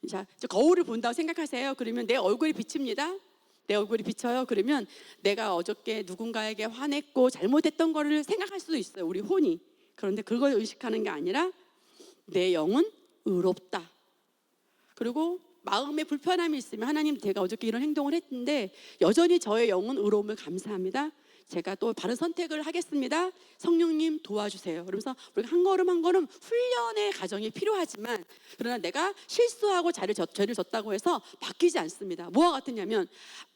자, 거울을 본다고 생각하세요. 그러면 내 얼굴이 비칩니다. 내 얼굴이 비쳐요. 그러면 내가 어저께 누군가에게 화냈고 잘못했던 거를 생각할 수도 있어요, 우리 혼이. 그런데 그걸 의식하는 게 아니라 내 영은 의롭다. 그리고 마음에 불편함이 있으면, 하나님, 제가 어저께 이런 행동을 했는데 여전히 저의 영은 의로움을 감사합니다. 제가 또 바른 선택을 하겠습니다. 성령님 도와주세요. 그러면서 우리가 한 걸음 한 걸음 훈련의 과정이 필요하지만, 그러나 내가 실수하고 죄를 졌다고 해서 바뀌지 않습니다. 뭐와 같으냐면,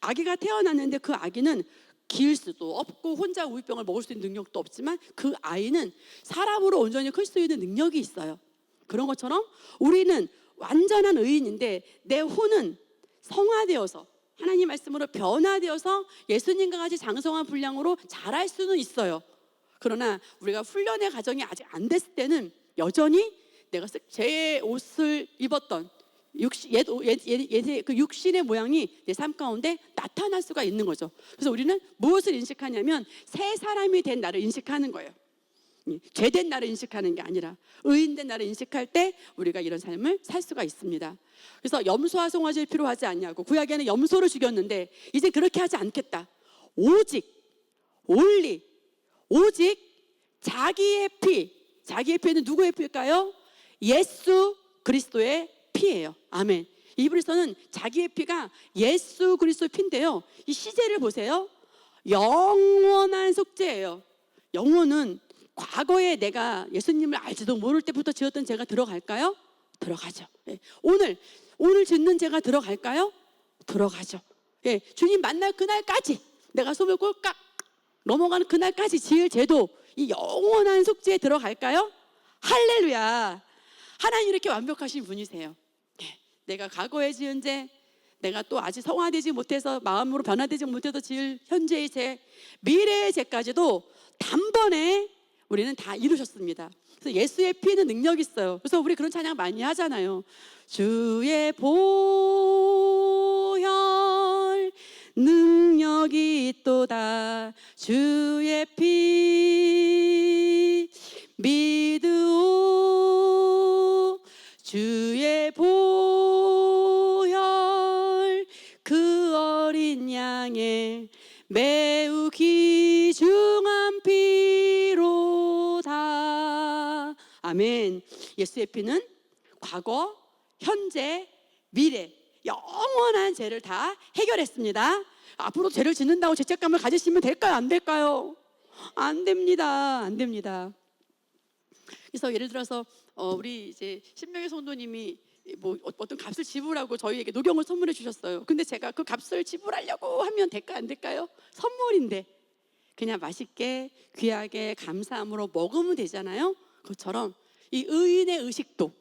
아기가 태어났는데 그 아기는 기을 수도 없고 혼자 우유병을 먹을 수 있는 능력도 없지만 그 아이는 사람으로 온전히 클 수 있는 능력이 있어요. 그런 것처럼 우리는 완전한 의인인데 내 혼은 성화되어서 하나님 말씀으로 변화되어서 예수님과 같이 장성한 분량으로 자랄 수는 있어요. 그러나 우리가 훈련의 과정이 아직 안 됐을 때는 여전히 내가 제 옷을 입었던 그 육신의 모양이 내 삶 가운데 나타날 수가 있는 거죠. 그래서 우리는 무엇을 인식하냐면 새 사람이 된 나를 인식하는 거예요. 죄된 나를 인식하는 게 아니라 의인된 나를 인식할 때 우리가 이런 삶을 살 수가 있습니다. 그래서 염소와 송아지를 필요하지 않냐고, 구약에는 염소를 죽였는데 이제 그렇게 하지 않겠다. 오직 자기의 피는 누구의 피일까요? 예수 그리스도의 피예요. 아멘. 이브리서는 자기의 피가 예수 그리스도의 피인데요, 이 시제를 보세요. 영원한 속죄예요. 영혼은 과거에 내가 예수님을 알지도 모를 때부터 지었던 죄가 들어갈까요? 들어가죠. 예. 오늘 짓는 죄가 들어갈까요? 들어가죠. 예. 주님 만날 그날까지, 내가 손을 꼴깍 넘어가는 그날까지 지을 죄도 이 영원한 속죄에 들어갈까요? 할렐루야. 하나님 이렇게 완벽하신 분이세요. 예. 내가 과거에 지은 죄, 내가 또 아직 성화되지 못해서 마음으로 변화되지 못해서 지을 현재의 죄, 미래의 죄까지도 단번에 우리는 다 이루셨습니다. 그래서 예수의 피는 능력이 있어요. 그래서 우리 그런 찬양 많이 하잖아요. 주의 보혈 능력이 있도다. 주의 피 믿으오. 주의 보혈 그 어린 양의 매우 귀중한 피로다. 아멘. 예수의 피는 과거, 현재, 미래 영원한 죄를 다 해결했습니다. 앞으로 죄를 짓는다고 죄책감을 가지시면 될까요? 안 될까요? 안 됩니다. 안 됩니다. 그래서 예를 들어서 우리 이제 신명의 성도님이 뭐 어떤 값을 지불하고 저희에게 녹용을 선물해 주셨어요. 근데 제가 그 값을 지불하려고 하면 될까요? 안 될까요? 선물인데 그냥 맛있게 귀하게 감사함으로 먹으면 되잖아요. 그것처럼 이 의인의 의식도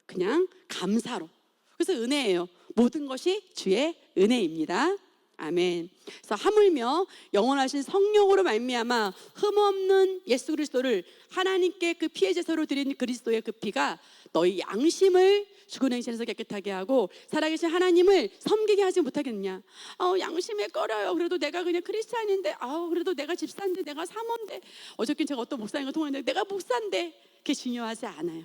그냥 감사로. 그래서 은혜예요. 모든 것이 주의 은혜입니다. 아멘. 그래서 하물며 영원하신 성령으로 말미암아 흠없는 예수 그리스도를 하나님께 그 피의 제사로 드린 그리스도의 그 피가 너희 양심을 죽은 행실에서 깨끗하게 하고 살아계신 하나님을 섬기게 하지 못하겠느냐. 양심에 꺼려요. 그래도 내가 그냥 크리스찬인데, 그래도 내가 집사인데, 내가 사모인데, 어저께 제가 어떤 목사님과 통화했는데 내가 목사인데, 그게 중요하지 않아요.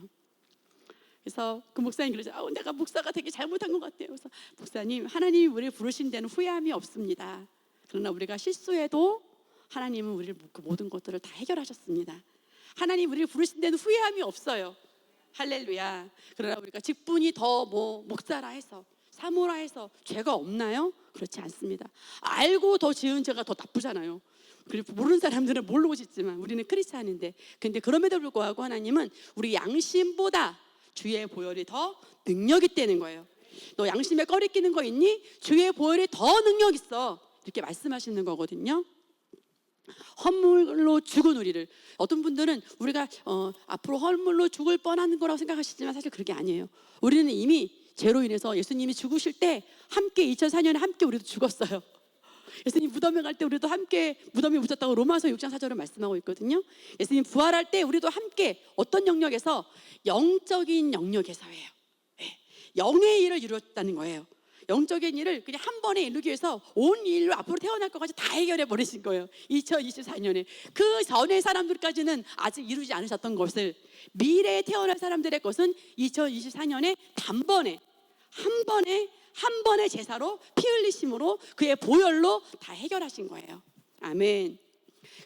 그래서 그 목사님 그러죠. 내가 목사가 되게 잘못한 것 같아요. 그래서 목사님, 하나님이 우리를 부르신 데는 후회함이 없습니다. 그러나 우리가 실수해도 하나님은 우리를 그 모든 것들을 다 해결하셨습니다. 하나님 우리를 부르신 데는 후회함이 없어요. 할렐루야. 그러나 우리가 직분이 더 목사라 해서 사모라 해서 죄가 없나요? 그렇지 않습니다. 알고 더 지은 죄가 더 나쁘잖아요. 그리고 모르는 사람들은 모르고 짓지만 우리는 크리스찬인데, 근데 그럼에도 불구하고 하나님은 우리 양심보다 주의 보혈이 더 능력 있다는 거예요. 너 양심에 꺼리 끼는 거 있니? 주의 보혈이 더 능력 있어. 이렇게 말씀하시는 거거든요. 헛물로 죽은 우리를, 어떤 분들은 우리가 앞으로 헛물로 죽을 뻔한 거라고 생각하시지만 사실 그게 아니에요. 우리는 이미 죄로 인해서 예수님이 죽으실 때 함께 2004년에 함께 우리도 죽었어요. 예수님 무덤에 갈 때 우리도 함께 무덤에 묻혔다고 로마서 6장 4절을 말씀하고 있거든요. 예수님 부활할 때 우리도 함께 어떤 영역에서? 영적인 영역에서예요. 네. 영의 일을 이루었다는 거예요. 영적인 일을 그냥 한 번에 이루기 위해서 온 일로 앞으로 태어날 것까지 다 해결해 버리신 거예요. 2024년에. 그 전의 사람들까지는 아직 이루지 않으셨던 것을 미래에 태어날 사람들의 것은 2024년에 단번에 한 번의 제사로 피 흘리심으로 그의 보혈로 다 해결하신 거예요. 아멘.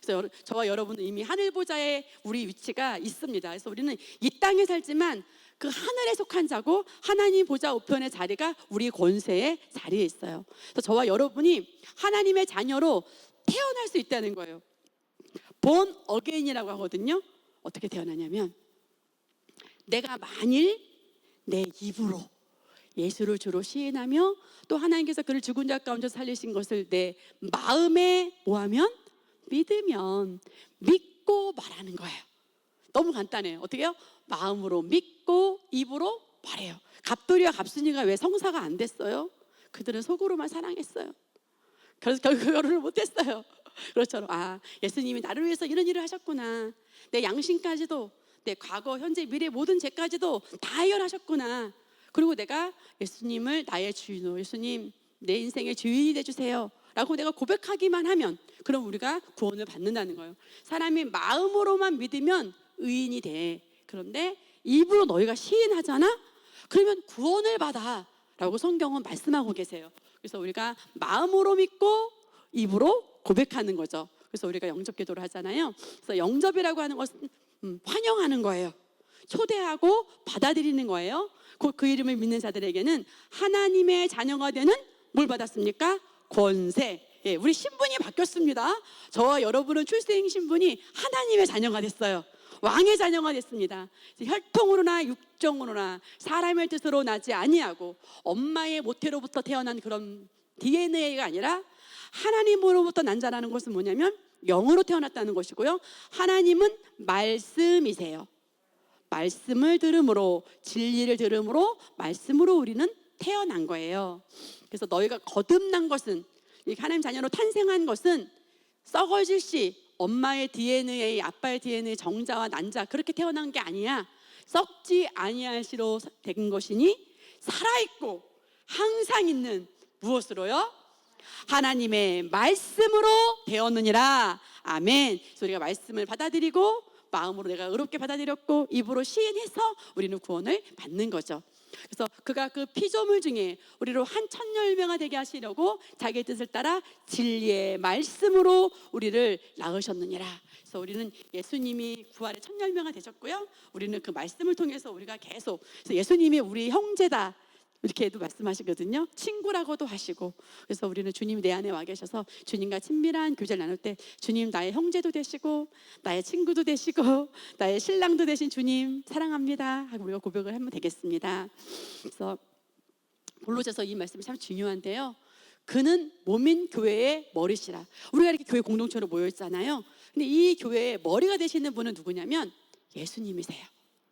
그래서 저와 여러분은 이미 하늘 보좌에 우리 위치가 있습니다. 그래서 우리는 이 땅에 살지만 그 하늘에 속한 자고 하나님 보좌 우편의 자리가 우리 권세의 자리에 있어요. 그래서 저와 여러분이 하나님의 자녀로 태어날 수 있다는 거예요. born again이라고 하거든요. 어떻게 태어나냐면 내가 만일 내 입으로 예수를 주로 시인하며 또 하나님께서 그를 죽은 자 가운데 살리신 것을 내 마음에 뭐하면? 믿으면 믿고 말하는 거예요. 너무 간단해요. 어떻게요? 마음으로 믿고 입으로 말해요. 갑돌이와 갑순이가 왜 성사가 안 됐어요? 그들은 속으로만 사랑했어요. 그래서 결국 결혼을 못했어요. 그렇죠. 예수님이 나를 위해서 이런 일을 하셨구나. 내 양심까지도, 내 과거, 현재, 미래 모든 죄까지도 다 해결하셨구나. 그리고 내가 예수님을 나의 주인으로, 예수님 내 인생의 주인이 되주세요 라고 내가 고백하기만 하면, 그럼 우리가 구원을 받는다는 거예요. 사람이 마음으로만 믿으면 의인이 돼. 그런데 입으로 너희가 시인하잖아? 그러면 구원을 받아 라고 성경은 말씀하고 계세요. 그래서 우리가 마음으로 믿고 입으로 고백하는 거죠. 그래서 우리가 영접 기도를 하잖아요. 그래서 영접이라고 하는 것은 환영하는 거예요. 초대하고 받아들이는 거예요. 그 이름을 믿는 자들에게는 하나님의 자녀가 되는 뭘 받았습니까? 권세. 예, 우리 신분이 바뀌었습니다. 저와 여러분은 출생 신분이 하나님의 자녀가 됐어요. 왕의 자녀가 됐습니다. 혈통으로나 육정으로나 사람의 뜻으로 나지 아니하고 엄마의 모태로부터 태어난 그런 DNA가 아니라 하나님으로부터 난 자라는 것은 뭐냐면 영으로 태어났다는 것이고요. 하나님은 말씀이세요. 말씀을 들음으로, 진리를 들음으로, 말씀으로 우리는 태어난 거예요. 그래서 너희가 거듭난 것은, 하나님 자녀로 탄생한 것은 썩어질 시 엄마의 DNA, 아빠의 DNA, 정자와 난자 그렇게 태어난 게 아니야. 썩지 아니할 시로 된 것이니 살아있고 항상 있는 무엇으로요? 하나님의 말씀으로 되었느니라. 아멘. 그래서 우리가 말씀을 받아들이고 마음으로 내가 의롭게 받아들였고 입으로 시인해서 우리는 구원을 받는 거죠. 그래서 그가 그 피조물 중에 우리로 한 천열매가 되게 하시려고 자기의 뜻을 따라 진리의 말씀으로 우리를 낳으셨느니라. 그래서 우리는 예수님이 부활의 천열매가 되셨고요. 우리는 그 말씀을 통해서 우리가 계속, 그래서 예수님이 우리 형제다 이렇게도 말씀하시거든요. 친구라고도 하시고. 그래서 우리는 주님이 내 안에 와 계셔서 주님과 친밀한 교제를 나눌 때 주님 나의 형제도 되시고 나의 친구도 되시고 나의 신랑도 되신 주님 사랑합니다 하고 우리가 고백을 하면 되겠습니다. 그래서 골로새서 이 말씀이 참 중요한데요. 그는 몸인 교회의 머리시라. 우리가 이렇게 교회 공동체로 모여 있잖아요. 근데 이 교회의 머리가 되시는 분은 누구냐면 예수님이세요.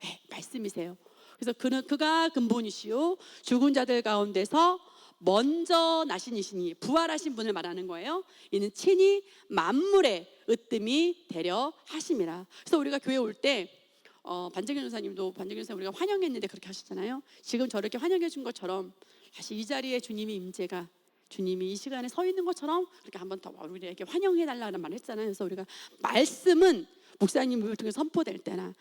네, 말씀이세요. 그래서 그가 근본이시요 죽은 자들 가운데서 먼저 나신 이시니 부활하신 분을 말하는 거예요. 이는 친히 만물의 으뜸이 되려 하심이라. 그래서 우리가 교회 올 때 반정현 전사님도 우리가 환영했는데 그렇게 하셨잖아요. 지금 저렇게 환영해 준 것처럼 다시 이 자리에 주님이 임재가, 주님이 이 시간에 서 있는 것처럼 그렇게 한번 더 우리에게 환영해 달라는 말을 했잖아요. 그래서 우리가 말씀은 목사님을 통해 선포될 때나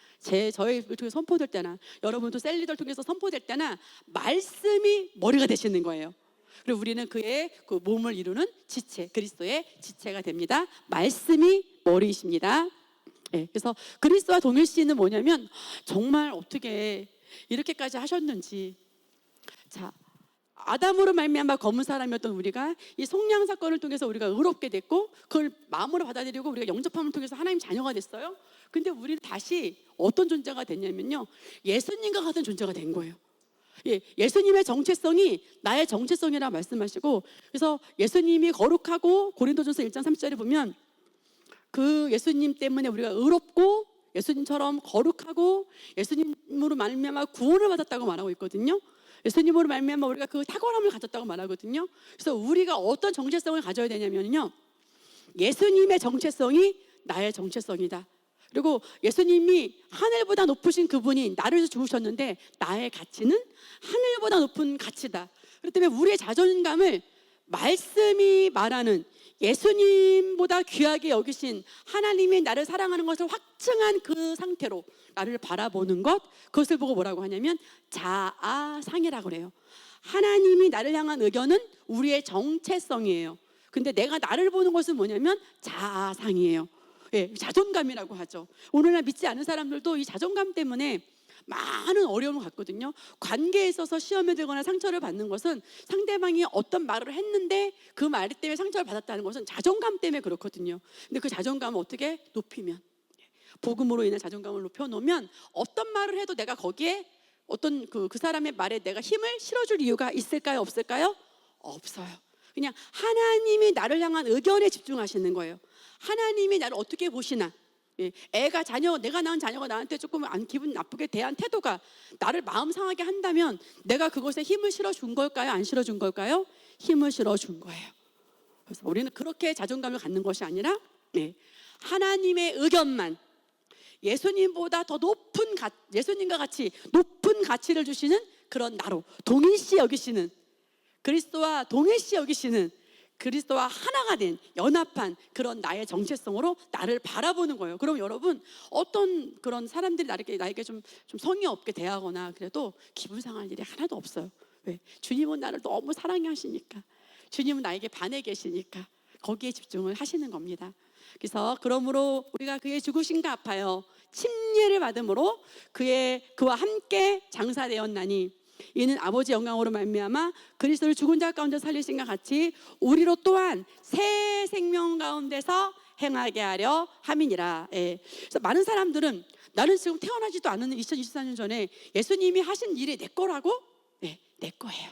저희를 통해 선포될 때나 여러분도 셀리더를 통해서 선포될 때나 말씀이 머리가 되시는 거예요. 그리고 우리는 그의 그 몸을 이루는 지체, 그리스도의 지체가 됩니다. 말씀이 머리이십니다. 네, 그래서 그리스도와 동일시는 뭐냐면 정말 어떻게 이렇게까지 하셨는지. 자, 아담으로 말미암아 검은 사람이었던 우리가 이 속량 사건을 통해서 우리가 의롭게 됐고 그걸 마음으로 받아들이고 우리가 영접함을 통해서 하나님 자녀가 됐어요. 근데 우리는 다시 어떤 존재가 됐냐면요, 예수님과 같은 존재가 된 거예요. 예수님의 정체성이 나의 정체성이라고 말씀하시고, 그래서 예수님이 거룩하고 고린도전서 1장 30절에 보면 그 예수님 때문에 우리가 의롭고 예수님처럼 거룩하고 예수님으로 말미암아 구원을 받았다고 말하고 있거든요. 예수님으로 말미암아 우리가 그 탁월함을 가졌다고 말하거든요. 그래서 우리가 어떤 정체성을 가져야 되냐면요, 예수님의 정체성이 나의 정체성이다. 그리고 예수님이 하늘보다 높으신 그분이 나를 위해서 죽으셨는데 나의 가치는 하늘보다 높은 가치다. 그렇기 때문에 우리의 자존감을 말씀이 말하는 예수님보다 귀하게 여기신 하나님이 나를 사랑하는 것을 확증한 그 상태로 나를 바라보는 것, 그것을 보고 뭐라고 하냐면 자아상이라고 그래요. 하나님이 나를 향한 의견은 우리의 정체성이에요. 근데 내가 나를 보는 것은 뭐냐면 자아상이에요. 자존감이라고 하죠. 오늘날 믿지 않은 사람들도 이 자존감 때문에 많은 어려움을 갖거든요. 관계에 있어서 시험에 들거나 상처를 받는 것은 상대방이 어떤 말을 했는데 그 말 때문에 상처를 받았다는 것은 자존감 때문에 그렇거든요. 근데 그 자존감을 어떻게 높이면, 복음으로 인한 자존감을 높여놓으면 어떤 말을 해도 내가 거기에 어떤 그 사람의 말에 내가 힘을 실어줄 이유가 있을까요? 없을까요? 없어요. 그냥 하나님이 나를 향한 의견에 집중하시는 거예요. 하나님이 나를 어떻게 보시나. 내가 낳은 자녀가 나한테 조금 기분 나쁘게 대한 태도가 나를 마음 상하게 한다면 내가 그것에 힘을 실어준 걸까요? 안 실어준 걸까요? 힘을 실어준 거예요. 그래서 우리는 그렇게 자존감을 갖는 것이 아니라 하나님의 의견만, 예수님보다 더 예수님과 같이 높은 가치를 주시는 그런 나로 동일시 여기시는, 그리스도와 동일시 여기시는, 그리스도와 하나가 된 연합한 그런 나의 정체성으로 나를 바라보는 거예요. 그럼 여러분, 어떤 그런 사람들이 나에게 좀 성의 없게 대하거나 그래도 기분 상할 일이 하나도 없어요. 왜? 주님은 나를 너무 사랑해 하시니까, 주님은 나에게 반해 계시니까 거기에 집중을 하시는 겁니다. 그래서 그러므로 우리가 그의 죽으심과 합하여 침례를 받음으로 그와 함께 장사되었나니 이는 아버지 영광으로 말미암아 그리스도를 죽은 자 가운데 살리신과 같이 우리로 또한 새 생명 가운데서 행하게 하려 함이니라. 그래서 많은 사람들은 나는 지금 태어나지도 않은 2024년 전에 예수님이 하신 일이 내 거라고? 내 거예요.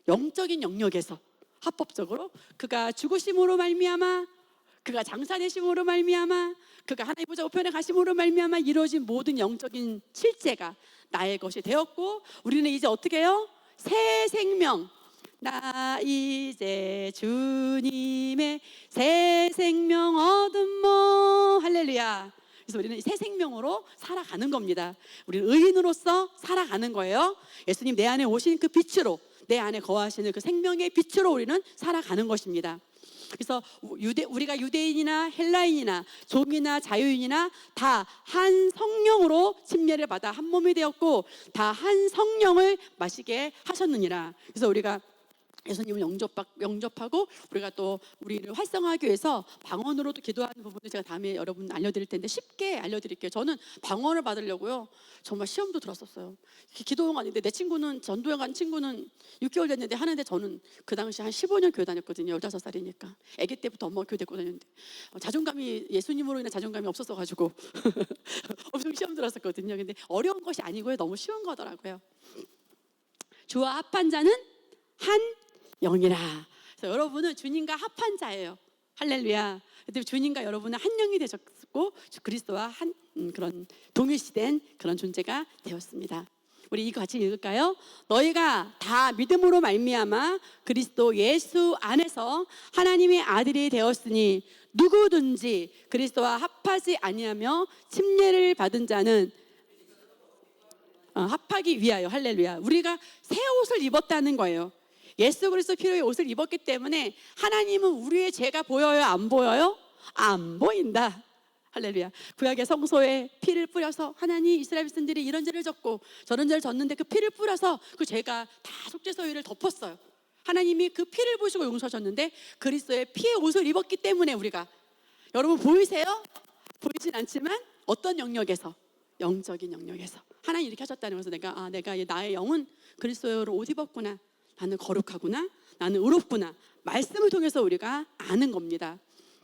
영적인 영역에서 합법적으로 그가 죽으심으로 말미암아, 그가 장사되심으로 말미암아, 그가 하나님 보좌 우편에 가심으로 말미암아 이루어진 모든 영적인 실제가 나의 것이 되었고, 우리는 이제 어떻게 해요? 새 생명, 나 이제 주님의 새 생명 얻음모, 할렐루야. 그래서 우리는 새 생명으로 살아가는 겁니다. 우리는 의인으로서 살아가는 거예요. 예수님 내 안에 오신 그 빛으로, 내 안에 거하시는 그 생명의 빛으로 우리는 살아가는 것입니다. 그래서 우리가 유대인이나 헬라인이나 종이나 자유인이나 다 한 성령으로 침례를 받아 한 몸이 되었고 다 한 성령을 마시게 하셨느니라. 그래서 우리가 예수님을 영접하고 우리가 또 우리를 활성화하기 위해서 방언으로도 기도하는 부분을 제가 다음에 여러분 알려드릴 텐데 쉽게 알려드릴게요. 저는 방언을 받으려고요 정말 시험도 들었었어요. 기도용 아닌데 내 친구는, 전도회 간 친구는 6개월 됐는데 하는데 저는 그 당시 한 15년 교회 다녔거든요. 15살이니까 아기 때부터 엄마가 교회 데리고 다녔는데 자존감이, 예수님으로 인한 자존감이 없었어가지고 엄청 시험 들었었거든요. 근데 어려운 것이 아니고요 너무 쉬운 거더라고요. 주와 합한 자는 한 영이라. 그래서 여러분은 주님과 합한 자예요. 할렐루야. 주님과 여러분은 한 영이 되셨고 그리스도와 한 그런 동일시된 그런 존재가 되었습니다. 우리 이거 같이 읽을까요? 너희가 다 믿음으로 말미암아 그리스도 예수 안에서 하나님의 아들이 되었으니 누구든지 그리스도와 합하지 아니하며 침례를 받은 자는 합하기 위하여, 할렐루야. 우리가 새 옷을 입었다는 거예요. 예수 그리스도 피로의 옷을 입었기 때문에 하나님은 우리의 죄가 보여요? 안 보여요? 안 보인다. 할렐루야. 구약의 성소에 피를 뿌려서 하나님 이스라엘 백성들이 이런 죄를 졌고 저런 죄를 졌는데 그 피를 뿌려서 그 죄가 다 속죄소유를 덮었어요. 하나님이 그 피를 부으시고 용서하셨는데 그리스도의 피의 옷을 입었기 때문에 우리가, 여러분 보이세요? 보이진 않지만 어떤 영역에서? 영적인 영역에서 하나님 이렇게 하셨다는 것을 내가 나의 영은 그리스도로 옷 입었구나, 나는 거룩하구나, 나는 의롭구나, 말씀을 통해서 우리가 아는 겁니다.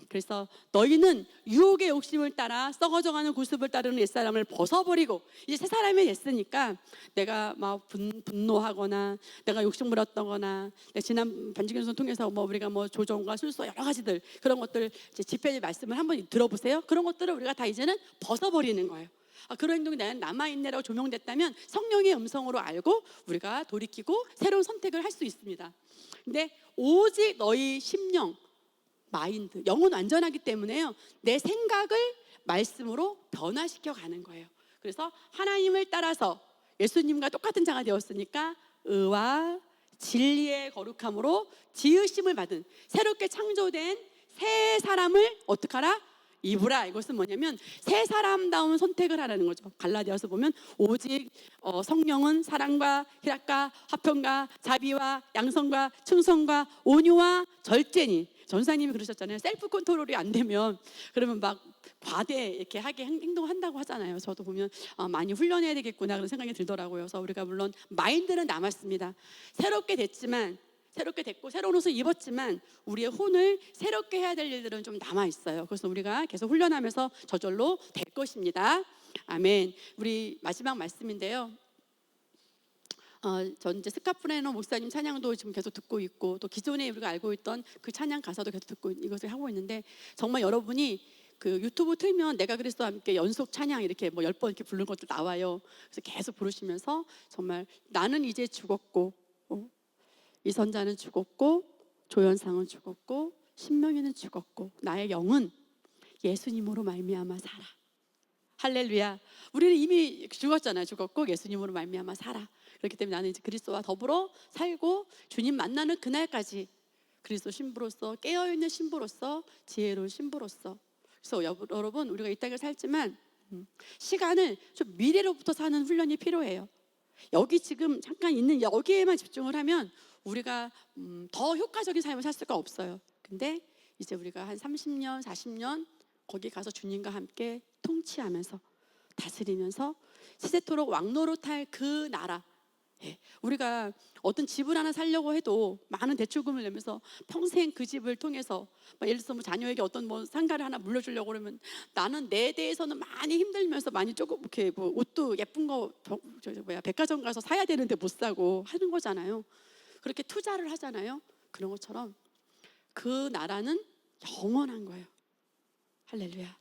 그래서 너희는 유혹의 욕심을 따라 썩어져가는 구습을 따르는 옛사람을 벗어버리고 이제 새 사람이 됐으니까 내가 막 분노하거나 내가 욕심부렸다거나 지난 반주교선 통해서 우리가 조종과 술수 여러 가지들 그런 것들 이제 집회 말씀을 한번 들어보세요. 그런 것들을 우리가 다 이제는 벗어버리는 거예요. 그런 행동이 나는 남아있네라고 조명됐다면 성령의 음성으로 알고 우리가 돌이키고 새로운 선택을 할 수 있습니다. 근데 오직 너희 심령, 마인드, 영은 완전하기 때문에요 내 생각을 말씀으로 변화시켜 가는 거예요. 그래서 하나님을 따라서 예수님과 똑같은 자가 되었으니까 의와 진리의 거룩함으로 지으심을 받은 새롭게 창조된 새 사람을 어떻게 하라? 입으라. 이것은 뭐냐면 새 사람다운 선택을 하라는 거죠. 갈라디아서 보면 오직 성령은 사랑과 희락과 화평과 자비와 양성과 충성과 온유와 절제니. 전사님이 그러셨잖아요. 셀프 컨트롤이 안 되면 그러면 막 과대 이렇게 하게 행동한다고 하잖아요. 저도 보면 많이 훈련해야 되겠구나 그런 생각이 들더라고요. 그래서 우리가 물론 마인드는 남았습니다. 새롭게 됐고 새로운 옷을 입었지만 우리의 혼을 새롭게 해야 될 일들은 좀 남아 있어요. 그래서 우리가 계속 훈련하면서 저절로 될 것입니다. 아멘. 우리 마지막 말씀인데요. 전 이제 스카프레노 목사님 찬양도 지금 계속 듣고 있고, 또 기존에 우리가 알고 있던 그 찬양 가사도 계속 듣고 이것을 하고 있는데, 정말 여러분이 그 유튜브 틀면 내가 그리스도와 함께 연속 찬양 이렇게 뭐 10번 이렇게 부르는 것도 나와요. 그래서 계속 부르시면서 정말 나는 이제 죽었고, 이 선자는 죽었고, 조연상은 죽었고, 신명이는 죽었고, 나의 영은 예수님으로 말미암아 살아. 할렐루야. 우리는 이미 죽었잖아요. 죽었고 예수님으로 말미암아 살아. 그렇기 때문에 나는 이제 그리스도와 더불어 살고 주님 만나는 그날까지 그리스도 신부로서, 깨어있는 신부로서, 지혜로운 신부로서. 그래서 여러분, 우리가 이 땅을 살지만 시간을 좀 미래로부터 사는 훈련이 필요해요. 여기 지금 잠깐 있는 여기에만 집중을 하면 우리가 더 효과적인 삶을 살 수가 없어요. 근데 이제 우리가 한 30년, 40년 거기 가서 주님과 함께 통치하면서 다스리면서 세세토록 왕노릇할 그 나라, 우리가 어떤 집을 하나 살려고 해도 많은 대출금을 내면서 평생 그 집을 통해서 예를 들어서 뭐 자녀에게 어떤 뭐 상가를 하나 물려주려고 그러면 나는 내 대해서는 많이 힘들면서 많이 조금 이렇게 뭐 옷도 예쁜 거 백화점 가서 사야 되는데 못 사고 하는 거잖아요. 그렇게 투자를 하잖아요. 그런 것처럼 그 나라는 영원한 거예요. 할렐루야.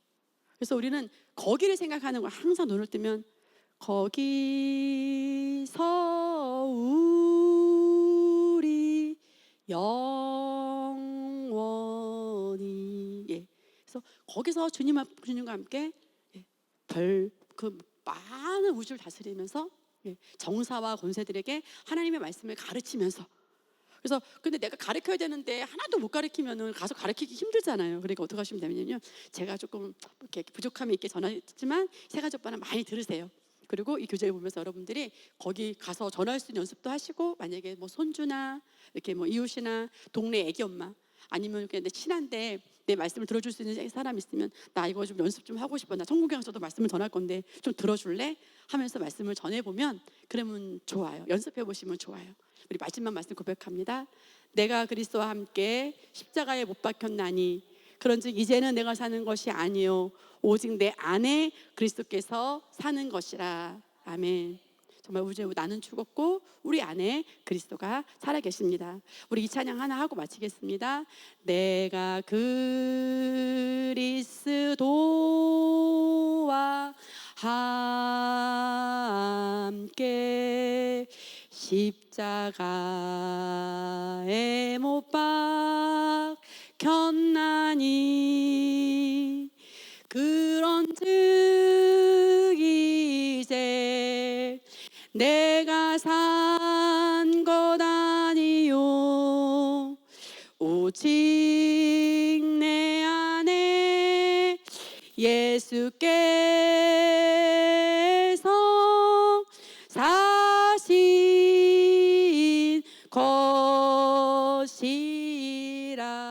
그래서 우리는 거기를 생각하는 거야. 항상 눈을 뜨면 거기서 우리 영원히, 그래서 거기서 주님과 함께 그 많은 우주를 다스리면서 정사와 권세들에게 하나님의 말씀을 가르치면서. 그래서 근데 내가 가르쳐야 되는데 하나도 못 가르치면은 가서 가르치기 힘들잖아요. 그러니까 어떻게 하시면 되냐면요, 제가 조금 이렇게 부족함이 있게 전하지만 세 가지 오빠는 많이 들으세요. 그리고 이 교재를 보면서 여러분들이 거기 가서 전할 수 있는 연습도 하시고, 만약에 뭐 손주나 이렇게 뭐 이웃이나 동네 애기 엄마, 아니면 그냥 내 친한데 내 말씀을 들어줄 수 있는 사람이 있으면 나 이거 좀 연습 좀 하고 싶어, 나 천국에서도 말씀을 전할 건데 좀 들어줄래? 하면서 말씀을 전해보면 그러면 좋아요. 연습해 보시면 좋아요. 우리 마지막 말씀 고백합니다. 내가 그리스도와 함께 십자가에 못 박혔나니 그런즉 이제는 내가 사는 것이 아니요 오직 내 안에 그리스도께서 사는 것이라. 아멘. 정말 우주 나는 죽었고 우리 안에 그리스도가 살아계십니다. 우리 이 찬양 하나 하고 마치겠습니다. 내가 그리스도와 함께 십자가에 못 박혔나니 그런즉 이제 내가 산 것 아니요 오직 내 안에 예수께서 사신 것이라.